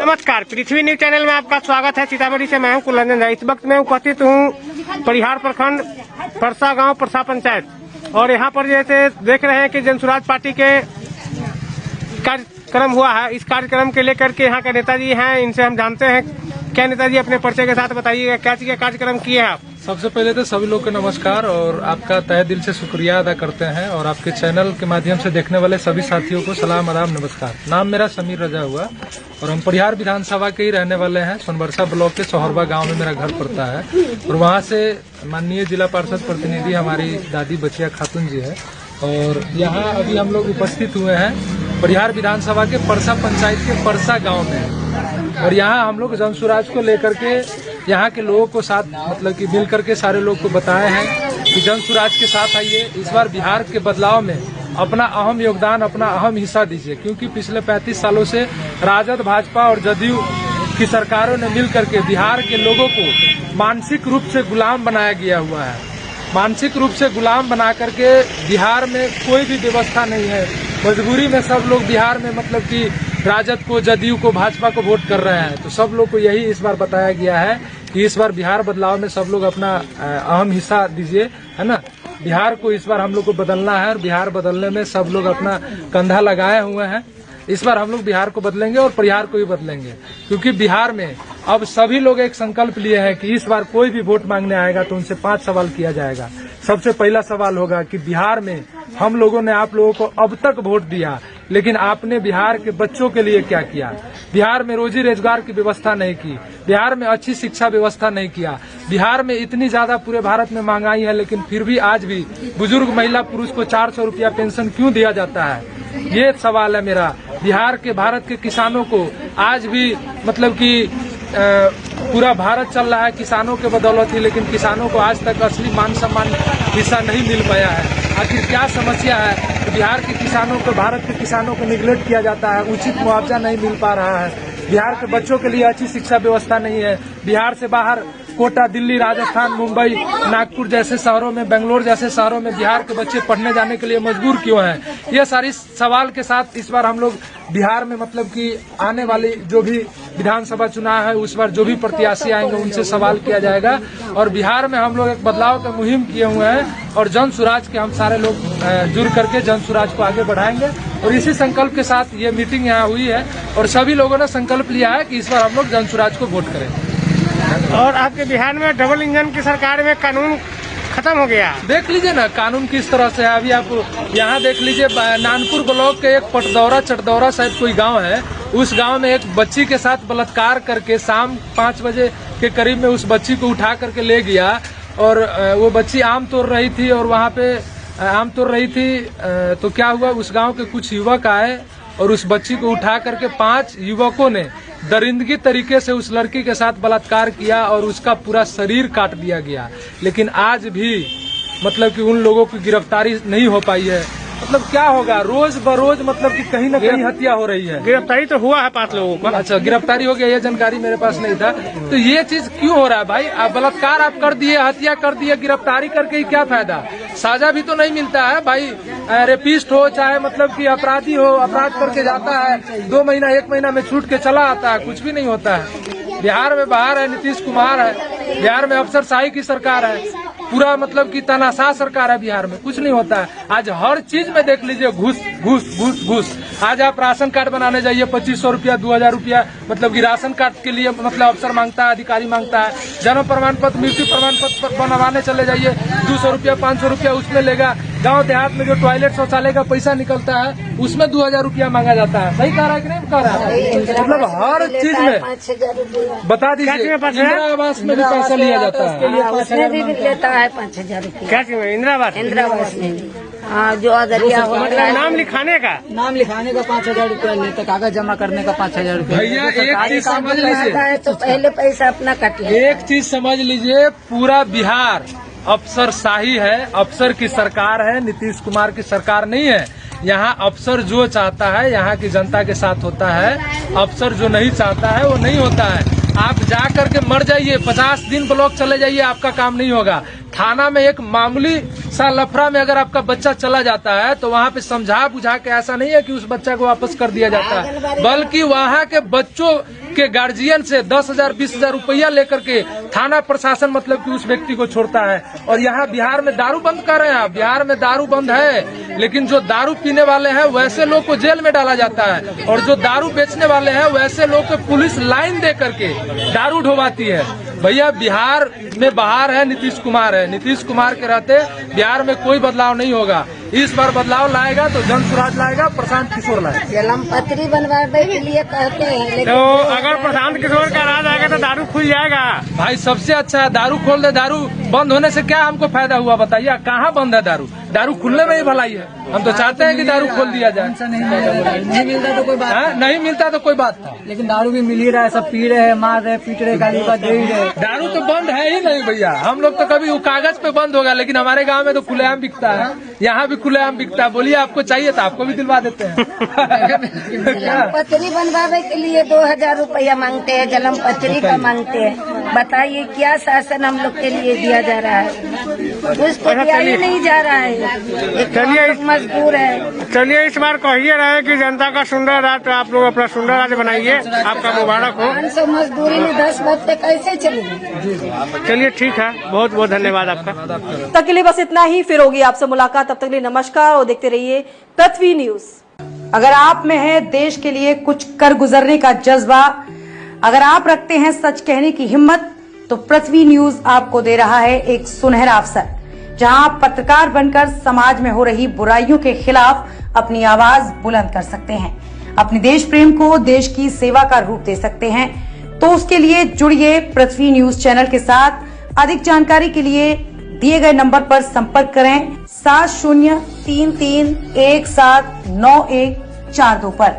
नमस्कार, पृथ्वी news channel में आपका स्वागत है। सीतामढ़ी से मैं हूं कुलरंजन राय। इस वक्त मैं उपस्थित हूं परिहार प्रखंड परसा गांव परसा पंचायत, और यहां पर जैसे देख रहे हैं कि जनसुराज पार्टी के कार्यक्रम हुआ है। इस कार्यक्रम के लेकर के यहाँ के नेताजी हैं, इनसे हम जानते हैं। क्या नेताजी, अपने परिचय के साथ बताइएगा, क्या चीज का कार्यक्रम किए हैं आप? सबसे पहले तो सभी लोग को नमस्कार और आपका तहे दिल से शुक्रिया अदा करते हैं, और आपके चैनल के माध्यम से देखने वाले सभी साथियों को सलाम आदाब नमस्कार। नाम मेरा समीर रजा हुआ और हम परिहार विधानसभा के ही रहने वाले हैं। सोनबरसा ब्लॉक के सोहरबा गांव में मेरा घर पड़ता है, और वहां से माननीय जिला पार्षद प्रतिनिधि हमारी दादी बचिया खातून जी है। और यहाँ अभी हम लोग उपस्थित हुए हैं परिहार विधानसभा के परसा पंचायत के परसा गाँव में, और यहाँ हम लोग जनसुराज को लेकर के यहाँ के लोगों को साथ मतलब कि मिल करके सारे लोग को बताए हैं कि जनसुराज के साथ आइए, इस बार बिहार के बदलाव में अपना अहम योगदान, अपना अहम हिस्सा दीजिए। क्योंकि पिछले 35 सालों से राजद, भाजपा और जदयू की सरकारों ने मिल करके बिहार के लोगों को मानसिक रूप से गुलाम बनाया गया हुआ है। मानसिक रूप से गुलाम बना करके बिहार में कोई भी व्यवस्था नहीं है। मजबूरी में सब लोग बिहार में मतलब कि राजद को, जदयू को, भाजपा को वोट कर रहे हैं। तो सब लोग को यही इस बार बताया गया है कि इस बार बिहार बदलाव में सब लोग अपना अहम हिस्सा दीजिए, है ना। बिहार को इस बार हम लोग को बदलना है, और बिहार बदलने में सब लोग अपना कंधा लगाए हुए हैं। इस बार हम लोग बिहार को बदलेंगे और परिहार को भी बदलेंगे, क्योंकि बिहार में अब सभी लोग एक संकल्प लिए हैं कि इस बार कोई भी वोट मांगने आएगा तो उनसे 5 सवाल किया जाएगा। सबसे पहला सवाल होगा कि बिहार में हम लोगों ने आप लोगों को अब तक वोट दिया, लेकिन आपने बिहार के बच्चों के लिए क्या किया? बिहार में रोजी रोजगार की व्यवस्था नहीं की, बिहार में अच्छी शिक्षा व्यवस्था नहीं किया। बिहार में इतनी ज्यादा पूरे भारत में महंगाई है, लेकिन फिर भी आज भी बुजुर्ग महिला पुरुष को 400 रुपया पेंशन क्यों दिया जाता है? ये सवाल है मेरा। बिहार के, भारत के किसानों को आज भी मतलब कि पूरा भारत चल रहा है किसानों के बदौलत ही, लेकिन किसानों को आज तक असली मान सम्मान हिस्सा नहीं मिल पाया है। आखिर क्या समस्या है? बिहार के किसानों को, भारत के किसानों को निगलेक्ट किया जाता है, उचित मुआवजा नहीं मिल पा रहा है। बिहार के बच्चों के लिए अच्छी शिक्षा व्यवस्था नहीं है। बिहार से बाहर कोटा, दिल्ली, राजस्थान, मुंबई, नागपुर जैसे शहरों में, बेंगलोर जैसे शहरों में बिहार के बच्चे पढ़ने जाने के लिए मजबूर क्यों हैं? ये सारी सवाल के साथ इस बार हम लोग बिहार में मतलब कि आने वाली जो भी विधानसभा चुनाव है, उस बार जो भी प्रत्याशी आएंगे उनसे सवाल किया जाएगा। और बिहार में हम लोग एक बदलाव का मुहिम किए हुए हैं, और जनसुराज के हम सारे लोग जुड़ करके जनसुराज को आगे बढ़ाएंगे। और इसी संकल्प के साथ ये मीटिंग यहाँ हुई है, और सभी लोगों ने संकल्प लिया है कि इस बार हम लोग जनसुराज को वोट करें। और आपके बिहार में डबल इंजन की सरकार में कानून खत्म हो गया। देख लीजिए ना कानून किस तरह से है। अभी आप यहाँ देख लीजिए, नानपुर ब्लॉक के एक पटदौरा चटदौरा शायद कोई गांव है, उस गांव में एक बच्ची के साथ बलात्कार करके शाम 5 बजे के करीब में उस बच्ची को उठा करके ले गया, और वो बच्ची आम तोड़ रही थी, और वहाँ पे आम तोड़ रही थी। तो क्या हुआ, उस गांव के कुछ युवक आए और उस बच्ची को उठा करके 5 युवकों ने दरिंदगी तरीके से उस लड़की के साथ बलात्कार किया, और उसका पूरा शरीर काट दिया गया। लेकिन आज भी मतलब कि उन लोगों की गिरफ्तारी नहीं हो पाई है। मतलब क्या होगा, रोज बरोज मतलब कि कहीं न कहीं हत्या हो रही है। गिरफ्तारी तो हुआ है 5 लोगों का। अच्छा, गिरफ्तारी हो गया, ये जानकारी मेरे पास नहीं था। तो ये चीज क्यों हो रहा है भाई? आप बलात्कार आप कर दिए, हत्या कर दिए, गिरफ्तारी करके ही क्या फायदा? साजा भी तो नहीं मिलता है भाई। रेपिस्ट हो चाहे मतलब कि अपराधी हो, अपराध करके जाता है, 2 महीना 1 महीना में छूट के चला आता है, कुछ भी नहीं होता है। बिहार में बाहर है नीतीश कुमार है, बिहार में अफसरशाही की सरकार है, पूरा मतलब कि तानाशाह सरकार है। बिहार में कुछ नहीं होता है। आज हर चीज में देख लीजिए घूस घूस घूस घूस। आज आप राशन कार्ड बनाने जाइए, 2500 रुपया, 2000 रुपया मतलब कि राशन कार्ड के लिए मतलब अफसर मांगता है, अधिकारी मांगता है। जन्म प्रमाण पत्र, मृत्यु प्रमाण पत्र बनवाने चले जाइए, 200 रुपया, 500 रुपया उसमें लेगा। गांव देहात में जो टॉयलेट शौचालय का पैसा निकलता है, उसमें 2000 रुपया मांगा जाता है। सही कह रहा है कि नहीं कह रहा है? मतलब हर चीज में बता दीजिए। इंदिरा आवास में भी पैसा लिया जाता है, उसमें भी लेता है 5000 रुपया। क्या चीज में? इंदिरा आवास में हाँ, जो अदरिया हो नाम लिखाने का 5000 रुपया लेता, कागज जमा करने का 5000 रुपया। भैया एक चीज समझ लीजिए, तो पहले पैसा अपना काट लिया। एक चीज समझ लीजिए, पूरा बिहार अफसरशाही है, अफसर की सरकार है, नीतीश कुमार की सरकार नहीं है। यहाँ अफसर जो चाहता है यहाँ की जनता के साथ होता है, अफसर जो नहीं चाहता है वो नहीं होता है। आप जा करके मर जाइए, 50 दिन ब्लॉक चले जाइए, आपका काम नहीं होगा। थाना में एक मामूली सा लफड़ा में अगर आपका बच्चा चला जाता है तो वहाँ पे समझा बुझा के ऐसा नहीं है कि उस बच्चा को वापस कर दिया जाता है, बल्कि वहाँ के बच्चों के गार्जियन से 10,000 20,000 रुपया लेकर के थाना प्रशासन मतलब कि उस व्यक्ति को छोड़ता है। और यहाँ बिहार में दारू बंद कर रहे हैं, बिहार में दारू बंद है, लेकिन जो दारू पीने वाले हैं वैसे लोग को जेल में डाला जाता है, और जो दारू बेचने वाले हैं वैसे लोग को पुलिस लाइन दे करके दारू ढोवाती है। भैया बिहार में बाहर है नीतीश कुमार है, नीतीश कुमार के रहते बिहार में कोई बदलाव नहीं होगा। इस बार बदलाव लाएगा तो जन स्वराज लाएगा, प्रशांत किशोर लाएगा। जलम पत्री बनवाने के लिए कहते हैं, लेकिन तो अगर प्रशांत किशोर का राज आएगा तो दारू खुल जाएगा। भाई सबसे अच्छा है दारू खोल दे। दारू बंद होने से क्या हमको फायदा हुआ बताइए? कहाँ बंद है दारू? दारू खुलने में ही भलाई है। हम तो चाहते हैं कि दारू खोल दिया जाए। नहीं मिलता तो कोई बात हाँ, नहीं मिलता तो कोई बात था, लेकिन दारू भी मिल ही रहा है, सब पी रहे हैं, मार रहे, पीट रहे, गाली बात दे ही रहे। दारू तो बंद है ही नहीं भैया। हम लोग तो कभी वो कागज पे बंद होगा, लेकिन हमारे गांव में तो खुलेआम बिकता है, यहाँ भी खुलेआम बिकता है। बोलिए आपको चाहिए तो आपको भी दिलवा देते हैं। जलम पत्री बनवाने के लिए 2,000 रुपया मांगते हैं, जलम पत्री का मांगते हैं। बताइए क्या शासन हम लोग के लिए दिया जा रहा है? कुछ तो दिया ही नहीं जा रहा है। चलिए मजबूर है। चलिए इस बार कहिए रहे कि जनता का सुंदर राज, तो आप लोग अपना सुंदर राज बनाइए। आपका मुबारक हो। 500 मजदूरी में 10 बच्चे कैसे चलेंगे? चलिए ठीक है, बहुत बहुत धन्यवाद आपका। तक के लिए बस इतना ही, फिर होगी आपसे मुलाकात। तब तक के लिए नमस्कार और देखते रहिए पृथ्वी न्यूज। अगर आप में है देश के लिए कुछ कर गुजरने का जज्बा, अगर आप रखते हैं सच कहने की हिम्मत, तो पृथ्वी न्यूज आपको दे रहा है एक सुनहरा अवसर, जहां आप पत्रकार बनकर समाज में हो रही बुराइयों के खिलाफ अपनी आवाज बुलंद कर सकते हैं, अपने देश प्रेम को देश की सेवा का रूप दे सकते हैं। तो उसके लिए जुड़िए पृथ्वी न्यूज चैनल के साथ। अधिक जानकारी के लिए दिए गए नंबर पर संपर्क करें 7033179142 पर।